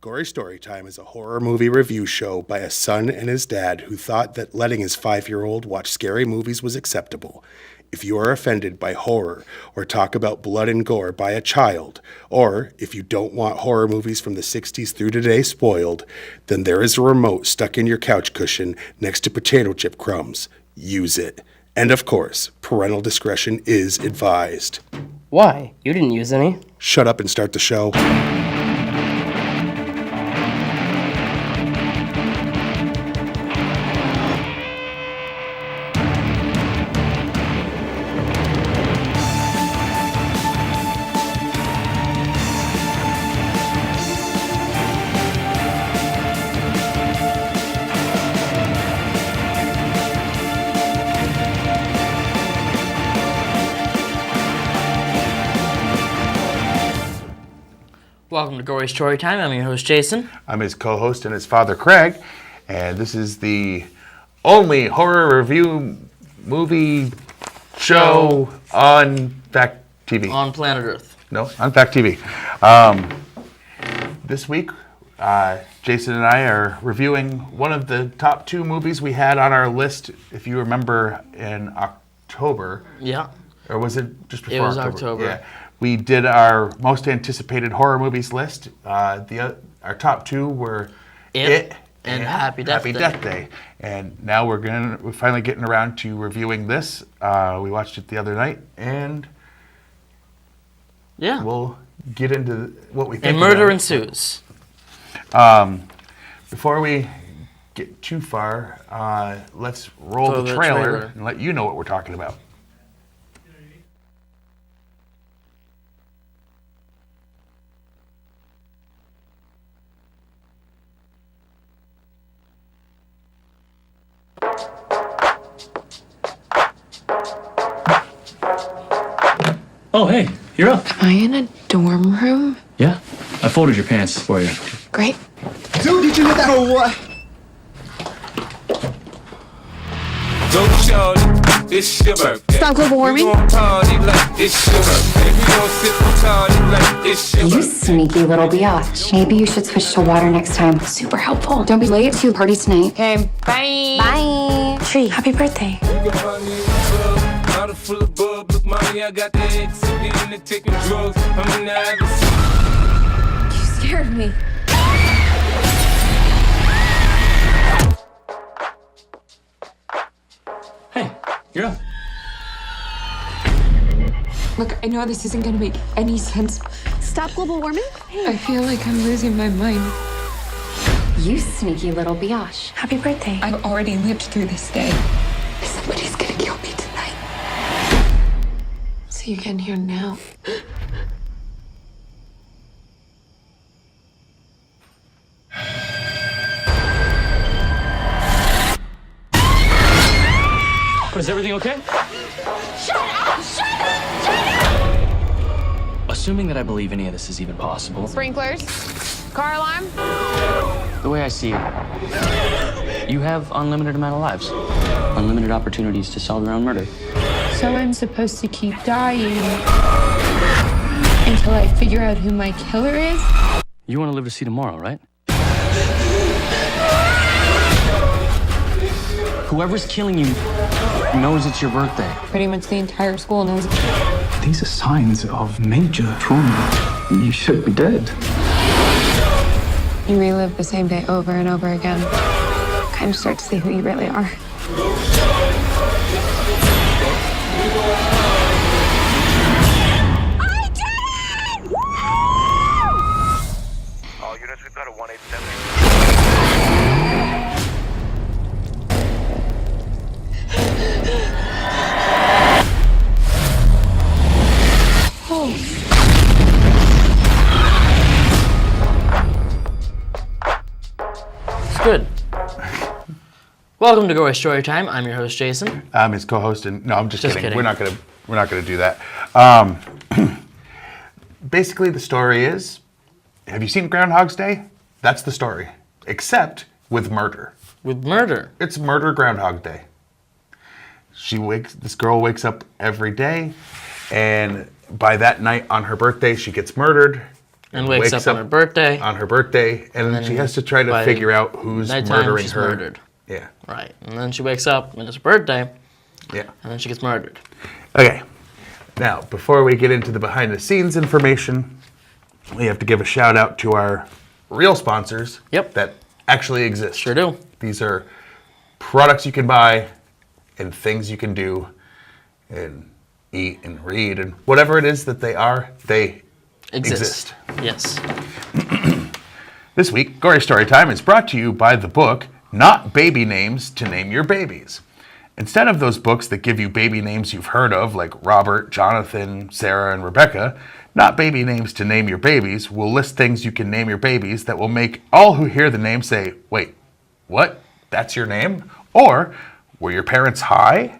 Gory Storytime is a horror movie review show by a son and his dad who thought that letting his 5-year-old watch scary movies was acceptable. If you are offended by horror or talk about blood and gore by a child, or if you don't want horror movies from the 60s through today spoiled, then there is a remote stuck in your couch cushion next to potato chip crumbs. Use it. And of course, parental discretion is advised. Why? You didn't use any. Shut up and start the show. Welcome to Gory Storytime. I'm your host, Jason. I'm his co-host and his father, Craig, and this is the only horror review movie show on Fact TV. On planet Earth. No, on Fact TV. This week, Jason and I are reviewing one of the top 2 movies we had on our list, if you remember, in October. Yeah. Or was it just before October? It was October? October. Yeah. We did our most anticipated horror movies list. Our top 2 were It and Happy Death Day. And now we're finally getting around to reviewing this. We watched it the other night, and yeah, we'll get into what we think. And murder ensues. Before we get too far, let's roll the trailer and let you know what we're talking about. Oh, hey, you're up. Am I in a dorm room? Yeah, I folded your pants for you. Great. Dude, did you hit that or what? It's your birthday. Stop global warming. You sneaky little biatch. Maybe you should switch to water next time. Super helpful. Don't be late to your party tonight. Okay, bye. Bye. Tree, happy birthday. Full of bub, look, mommy, I got the X in the taking drugs. I'm in the You scared me. Hey, you're up. Look, I know this isn't gonna make any sense. Stop global warming? I feel like I'm losing my mind. You sneaky little biatch. Happy birthday. I've already lived through this day. Somebody's gonna kill me tonight. So you're getting here now. Is everything okay? Shut up! Shut up! Shut up! Assuming that I believe any of this is even possible. Sprinklers? Car alarm? The way I see it, you have unlimited amount of lives. Unlimited opportunities to solve your own murder. So I'm supposed to keep dying until I figure out who my killer is? You want to live to see tomorrow, right? Whoever's killing you knows it's your birthday. Pretty much the entire school knows. These are signs of major trauma. You should be dead. You relive the same day over and over again. Kind of start to see who you really are. I did it! All units, we've got a 187. It's good. Welcome to Gory Storytime. I'm your host, Jason. I'm his co-host, and no, I'm just kidding. We're not gonna do that. Basically, the story is: have you seen Groundhog's Day? That's the story, except with murder. With murder. It's murder Groundhog Day. This girl wakes up every day, and by that night on her birthday, she gets murdered. And wakes up on her birthday. On her birthday, and then she has to try to by figure out who's nighttime, murdering she's her. murdered. Yeah. Right. And then she wakes up and it's her birthday. Yeah. And then she gets murdered. Okay. Now, before we get into the behind the scenes information, we have to give a shout out to our real sponsors that actually exist. Sure do. These are products you can buy and things you can do and eat and read and whatever it is that they are, they exist. Yes. This week, Gory Storytime is brought to you by the book Not Baby Names to Name Your Babies. Instead of those books that give you baby names you've heard of, like Robert, Jonathan, Sarah, and Rebecca, Not Baby Names to Name Your Babies will list things you can name your babies that will make all who hear the name say, wait, what? That's your name? Or, were your parents high?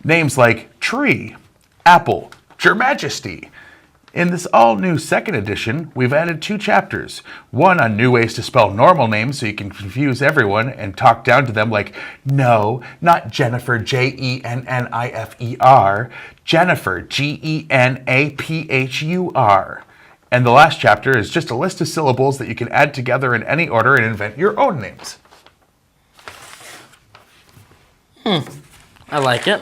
Names like Tree, Apple, Your Majesty. In this all-new second edition, we've added 2 chapters. One on new ways to spell normal names so you can confuse everyone and talk down to them like, no, not Jennifer, Jennifer, Jennifer, Genaphur. And the last chapter is just a list of syllables that you can add together in any order and invent your own names. I like it.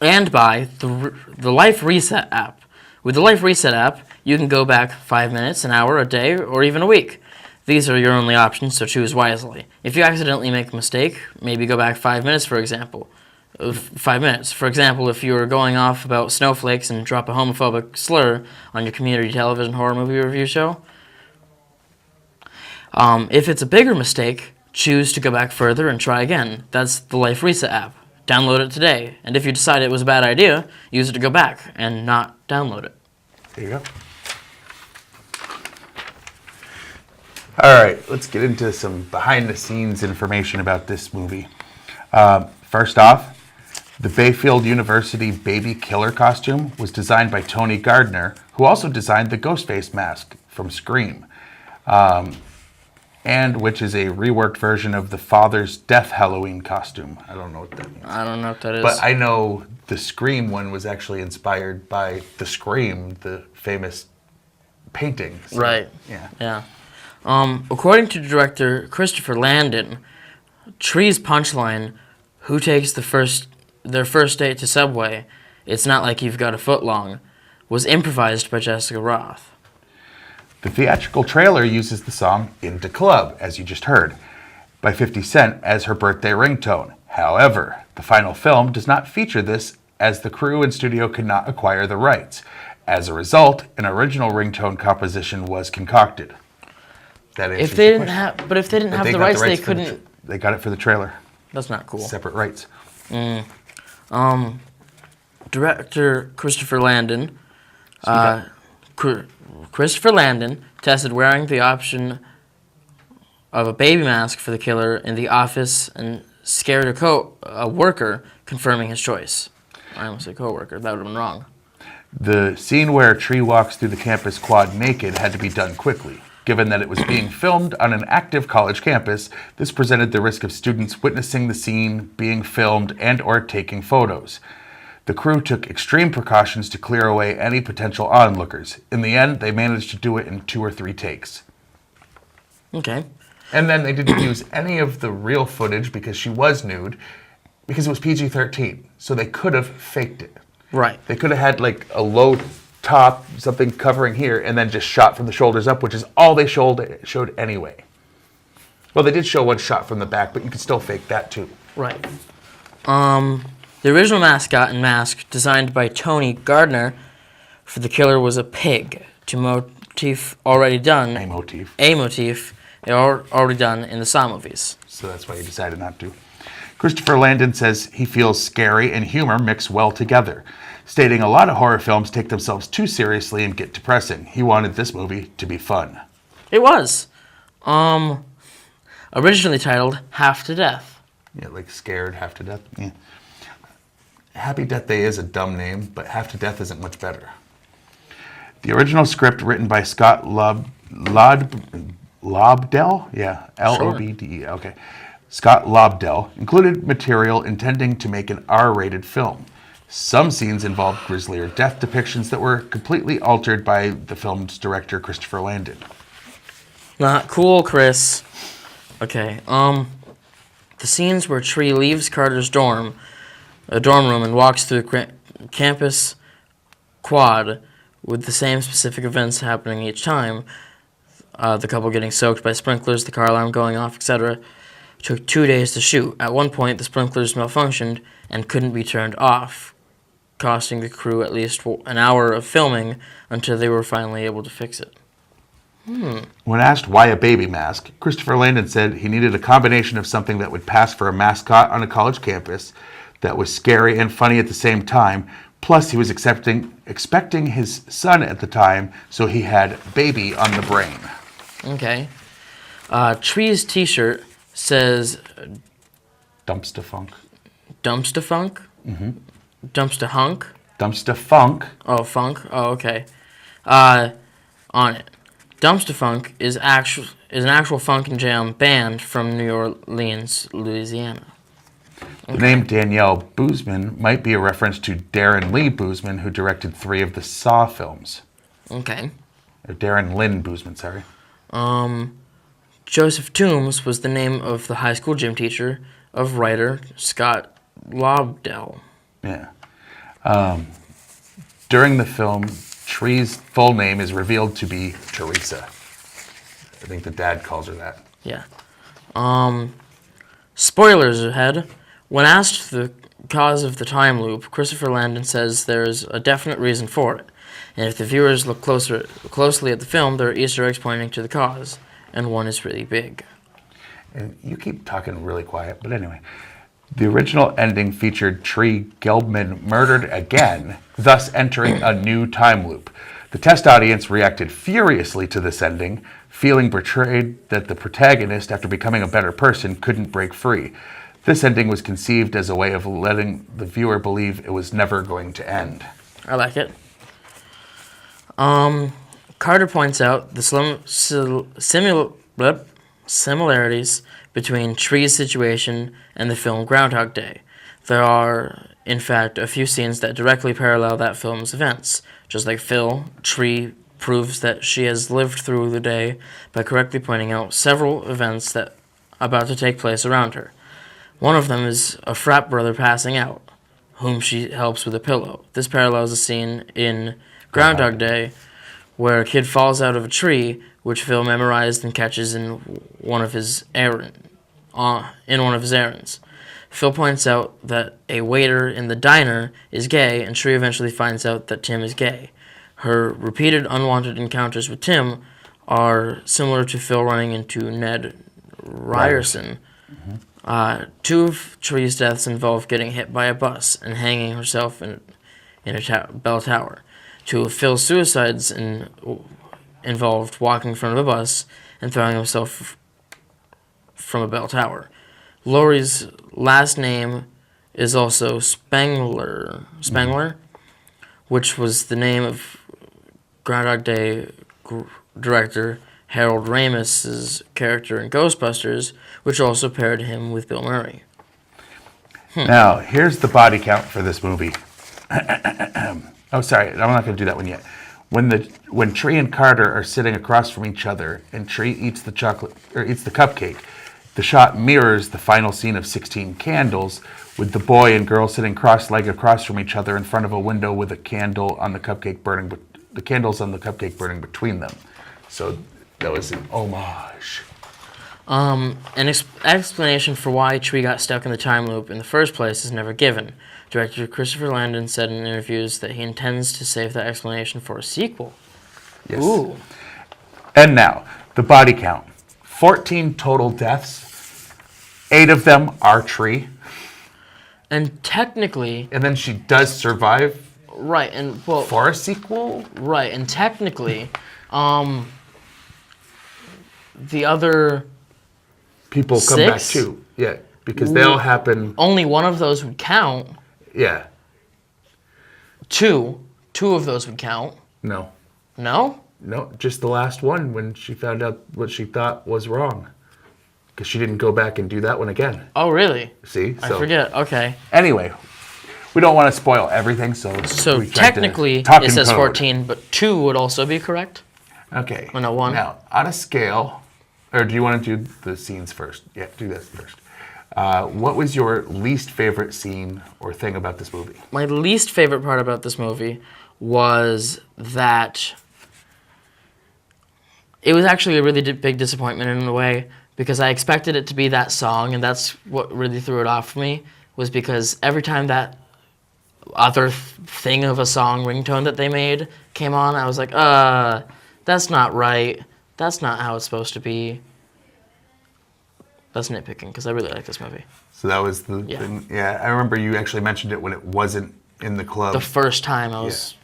And by the Life Reset app. With the Life Reset app, you can go back 5 minutes, an hour, a day, or even a week. These are your only options, so choose wisely. If you accidentally make a mistake, maybe go back 5 minutes, for example. 5 minutes. For example, if you were going off about snowflakes and drop a homophobic slur on your community television horror movie review show. If it's a bigger mistake, choose to go back further and try again. That's the Life Reset app. Download it today. And if you decide it was a bad idea, use it to go back and not download it. There you go. All right, let's get into some behind-the-scenes information about this movie. First off, the Bayfield University baby killer costume was designed by Tony Gardner, who also designed the Ghostface mask from Scream. And which is a reworked version of the Father's Death Halloween costume. I don't know what that means. I don't know what that is. But I know the Scream one was actually inspired by the Scream, the famous painting. So, right. Yeah. According to director Christopher Landon, Tree's punchline, "Who takes their first date to Subway? It's not like you've got a foot long," was improvised by Jessica Roth. The theatrical trailer uses the song Into Club, as you just heard, by 50 Cent as her birthday ringtone. However, the final film does not feature this as the crew and studio could not acquire the rights. As a result, an original ringtone composition was concocted. That If they didn't have the rights, they for couldn't. They got it for the trailer. That's not cool. Separate rights. Director Christopher Landon. Christopher Landon tested wearing the option of a baby mask for the killer in the office and scared a worker, confirming his choice. I almost said co-worker. That would have been wrong. The scene where Tree walks through the campus quad naked had to be done quickly. Given that it was being filmed on an active college campus, this presented the risk of students witnessing the scene, being filmed, and or taking photos. The crew took extreme precautions to clear away any potential onlookers. In the end, they managed to do it in 2 or 3 takes. Okay. And then they didn't use any of the real footage because she was nude, because it was PG-13. So they could have faked it. Right. They could have had like a low top, something covering here, and then just shot from the shoulders up, which is all they showed anyway. Well, they did show one shot from the back, but you could still fake that too. Right. The original mascot and mask, designed by Tony Gardner for the killer, was a pig, to motif already done. A motif. A motif already done in the Saw movies. So that's why he decided not to. Christopher Landon says he feels scary and humor mix well together, stating a lot of horror films take themselves too seriously and get depressing. He wanted this movie to be fun. It was. Originally titled Half to Death. Yeah, like Scared Half to Death. Yeah. Happy Death Day is a dumb name, but Half to Death isn't much better. The original script, written by Scott Lobdell? Yeah, L-O-B-D-E, okay. Scott Lobdell included material intending to make an R-rated film. Some scenes involved grisly or death depictions that were completely altered by the film's director, Christopher Landon. Not cool, Chris. Okay, the scenes where Tree leaves Carter's dorm room and walks through the campus quad with the same specific events happening each time, the couple getting soaked by sprinklers, the car alarm going off, etc., took 2 days to shoot. At one point, the sprinklers malfunctioned and couldn't be turned off, costing the crew at least an hour of filming until they were finally able to fix it. When asked why a baby mask, Christopher Landon said he needed a combination of something that would pass for a mascot on a college campus, that was scary and funny at the same time, plus he was expecting his son at the time, so he had baby on the brain. Okay. Tree's t-shirt says Dumpsta funk. Dumpsta Funk? Mm-hmm. Dumpsta Hunk? Dumpsta funk. Oh, funk? Oh, okay. On it. Dumpsta Funk is an actual funk and jam band from New Orleans, Louisiana. The name Danielle Boozman might be a reference to Darren Lee Boozman, who directed 3 of the Saw films. Okay. Or Darren Lynn Boozman, sorry. Joseph Toombs was the name of the high school gym teacher of writer Scott Lobdell. Yeah. During the film, Tree's full name is revealed to be Teresa. I think the dad calls her that. Yeah. Spoilers ahead. When asked the cause of the time loop, Christopher Landon says there's a definite reason for it. And if the viewers look closely at the film, there are Easter eggs pointing to the cause. And one is really big. And you keep talking really quiet, but anyway. The original ending featured Tree Gelbman murdered again, thus entering a new time loop. The test audience reacted furiously to this ending, feeling betrayed that the protagonist, after becoming a better person, couldn't break free. This ending was conceived as a way of letting the viewer believe it was never going to end. I like it. Carter points out the similarities between Tree's situation and the film Groundhog Day. There are, in fact, a few scenes that directly parallel that film's events. Just like Phil, Tree proves that she has lived through the day by correctly pointing out several events that are about to take place around her. One of them is a frat brother passing out, whom she helps with a pillow. This parallels a scene in Groundhog Day where a kid falls out of a tree, which Phil memorized and catches in one of his errands. Phil points out that a waiter in the diner is gay, and Tree eventually finds out that Tim is gay. Her repeated unwanted encounters with Tim are similar to Phil running into Ned Ryerson. Mm-hmm. 2 of Tree's deaths involve getting hit by a bus and hanging herself in a bell tower. 2 of Phil's suicides involved walking in front of a bus and throwing himself from a bell tower. Laurie's last name is also Spengler, which was the name of Groundhog Day director Harold Ramis's character in Ghostbusters, which also paired him with Bill Murray. Now, here's the body count for this movie. Oh, sorry, I'm not going to do that one yet. When Tree and Carter are sitting across from each other and Tree eats the cupcake, the shot mirrors the final scene of 16 Candles, with the boy and girl sitting cross-legged across from each other in front of a window with the candles on the cupcake burning between them. So that was an homage. An explanation for why Tree got stuck in the time loop in the first place is never given. Director Christopher Landon said in interviews that he intends to save that explanation for a sequel. Yes. Ooh. And now, the body count. 14 total deaths. 8 of them are Tree. And technically... And then she does survive. Right, and well... For a sequel? Right, and technically, the other... People come back too. Yeah, because they all happen... Only one of those would count. Yeah. 2 of those would count. No. No? No, just the last one when she found out what she thought was wrong. Because she didn't go back and do that one again. Oh, really? See? I forget. Okay. Anyway, we don't want to spoil everything, so we tried to technically talk it in says code. 14, but 2 would also be correct. Okay. Oh, no, 1. Now, on a scale, or do you want to do the scenes first? Yeah, do this first. What was your least favorite scene or thing about this movie? My least favorite part about this movie was that it was actually a really big disappointment in a way, because I expected it to be that song, and that's what really threw it off for me, was because every time that other thing of a song ringtone that they made came on, I was like, that's not right. That's not how it's supposed to be. That's nitpicking, because I really like this movie. So that was the thing. Yeah, I remember you actually mentioned it when it wasn't in the club. The first time I was...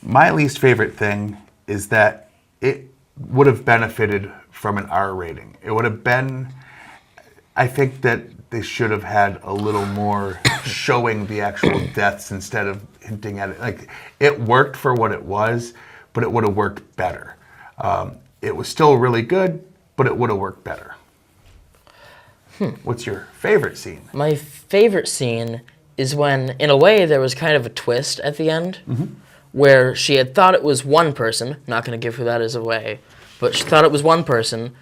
My least favorite thing is that it would have benefited from an R rating. It would have been... I think that they should have had a little more showing the actual deaths instead of hinting at it. Like, it worked for what it was, but it would have worked better. It was still really good, but it would have worked better. What's your favorite scene? My favorite scene is when, in a way, there was kind of a twist at the end, where she had thought it was one person, not going to give who that is away, but she thought it was one person,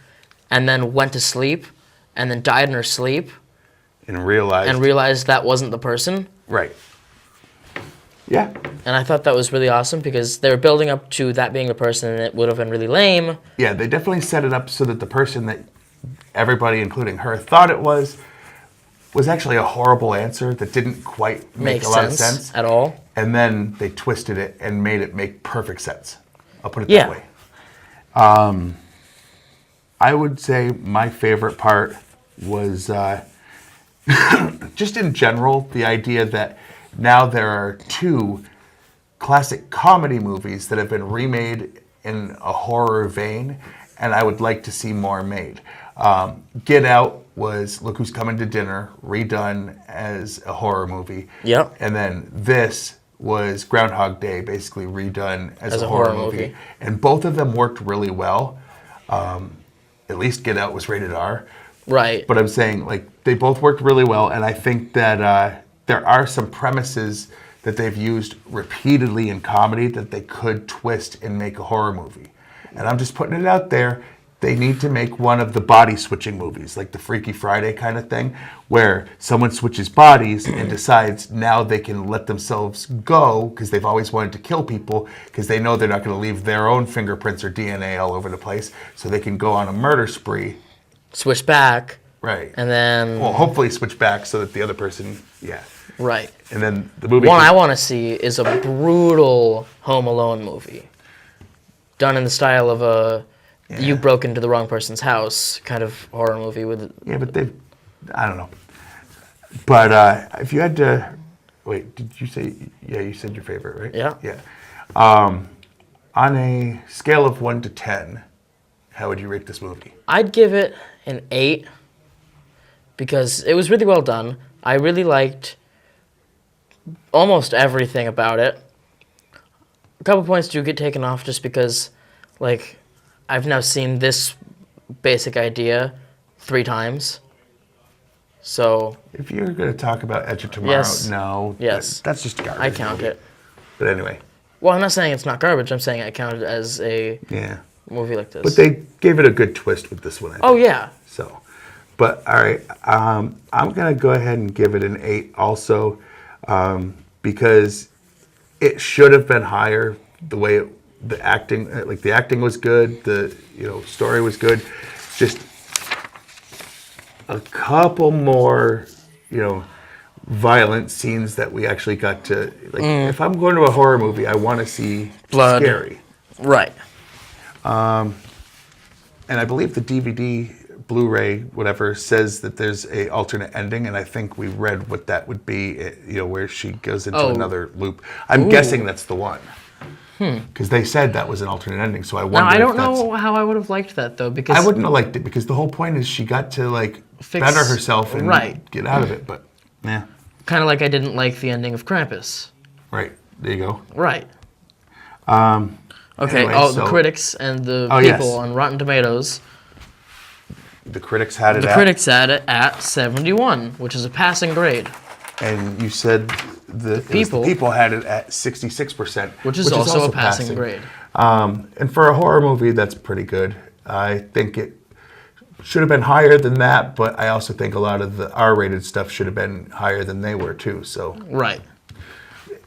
and then went to sleep, and then died in her sleep, And realized that wasn't the person. Right. Yeah. And I thought that was really awesome, because they were building up to that being the person, and it would have been really lame. Yeah, they definitely set it up so that the person that everybody, including her, thought it was actually a horrible answer that didn't quite make a lot of sense at all. And then they twisted it and made it make perfect sense. I'll put it that way. I would say my favorite part was just in general, the idea that now there are 2 classic comedy movies that have been remade in a horror vein, and I would like to see more made. Get Out was Look Who's Coming to Dinner, redone as a horror movie. Yep. And then this was Groundhog Day, basically redone as a horror movie. And both of them worked really well. At least Get Out was rated R. Right. But I'm saying, like, they both worked really well, and I think that there are some premises that they've used repeatedly in comedy that they could twist and make a horror movie. And I'm just putting it out there. They need to make one of the body switching movies, like the Freaky Friday kind of thing, where someone switches bodies and decides now they can let themselves go because they've always wanted to kill people because they know they're not going to leave their own fingerprints or DNA all over the place, so they can go on a murder spree. Switch back. Right. And then... Well, hopefully switch back so that the other person, Right. And then the movie... One I want to see is a brutal Home Alone movie. Done in the style of a... You broke into the wrong person's house kind of horror movie with... Yeah, but they've... I don't know. But if you had to... Wait, did you say... Yeah, you said your favorite, right? Yeah. Yeah. On a scale of 1 to 10, how would you rate this movie? I'd give it an 8 because it was really well done. I really liked almost everything about it. A couple points do get taken off just because, like, I've now seen this basic idea 3 times. So... If you're going to talk about Edge of Tomorrow, no. Yes. That's just garbage. I count it. But anyway. Well, I'm not saying it's not garbage. I'm saying I count it as a movie like this. But they gave it a good twist with this one, I think. Oh, yeah. So, but all right. I'm going to go ahead and give it an 8 also because it should have been higher the way the acting was good, the story was good. Just a couple more, violent scenes that we actually got to if I'm going to a horror movie, I want to see blood. Scary. Right. And I believe the DVD, Blu-ray, whatever, says that there's a alternate ending, and I think we read what that would be, where she goes into another loop. I'm guessing that's the one. Because they said that was an alternate ending, so I wonder. Now, I don't know how I would have liked that though, because I wouldn't have liked it because the whole point is she got to better herself and get out of it. But yeah, kind of like I didn't like the ending of Krampus. Right there, you go. Right. Okay. Anyway, the critics and the people on Rotten Tomatoes The critics had it The critics had it at 71, which is a passing grade. And you said the people had it at 66%. Which is also a passing grade. And for a horror movie, that's pretty good. I think it should have been higher than that, but I also think a lot of the R-rated stuff should have been higher than they were too. So Right.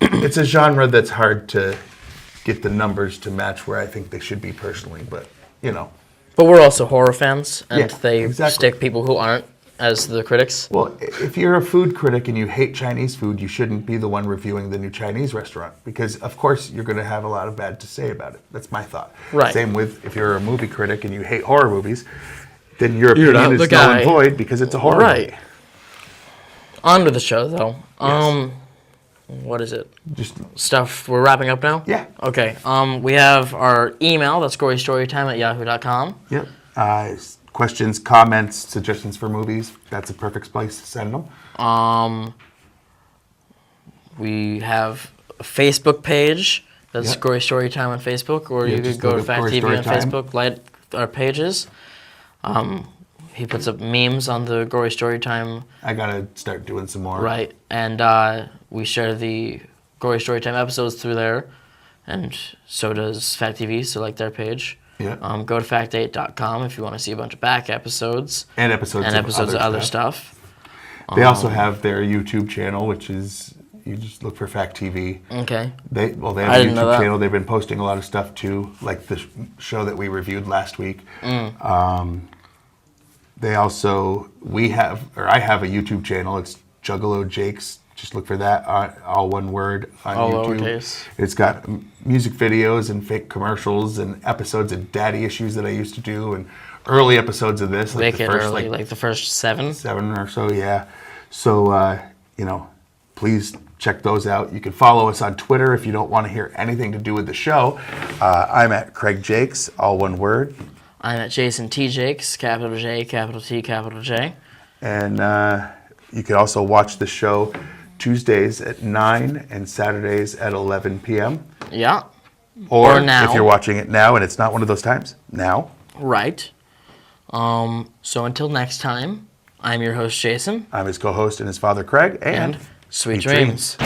it's a genre that's hard to get the numbers to match where I think they should be personally, but you know. But we're also horror fans, and Yeah, they exactly. stick people who aren't as the critics. Well, if you're a food critic and you hate Chinese food, you shouldn't be the one reviewing the new Chinese restaurant because, of course, you're going to have a lot of bad to say about it. That's my thought. Right. Same with if you're a movie critic and you hate horror movies, then your You're not opinion the is null and guy. void because it's a horror Right. movie. On to the show, though. Yes. What is it? Just Stuff. We're wrapping up now? Yeah. Okay. We have our email. That's gorystorytime@yahoo.com. Yep. Questions, comments, suggestions for movies. That's a perfect place to send them. We have a Facebook page. That's Yep. Gory Storytime on Facebook, or Yeah, you could just go to look up Fact Gory TV on Storytime. Facebook, like our pages. He puts up memes on the Gory Storytime, I got to start doing some more. right? And we share the Gory Storytime episodes through there, and so does Fact TV, so like their page. Yeah. Go to fact8.com if you want to see a bunch of back episodes And episodes of other stuff. They also have their YouTube channel, which is, you just look for Fact TV. Okay. They have I a didn't know YouTube that. channel. They've been posting a lot of stuff too, like the show that we reviewed last week. They also, I have a YouTube channel. It's Juggalo Jakes. Just look for that, all one word on All YouTube. lowercase. It's got music videos and fake commercials and episodes of daddy issues that I used to do and early episodes of this. Make the it first, early, like the first 7. 7 or so, yeah. So, please check those out. You can follow us on Twitter if you don't want to hear anything to do with the show. I'm at Craig Jakes, all one word. I'm at Jason T. Jakes, capital J, capital T, capital J. And you can also watch the show Tuesdays at 9 and Saturdays at 11 p.m. Yeah. Or now. if you're watching it now and it's not one of those times, now. Right. So until next time, I'm your host, Jason. I'm his co-host and his father, Craig. And sweet dreams.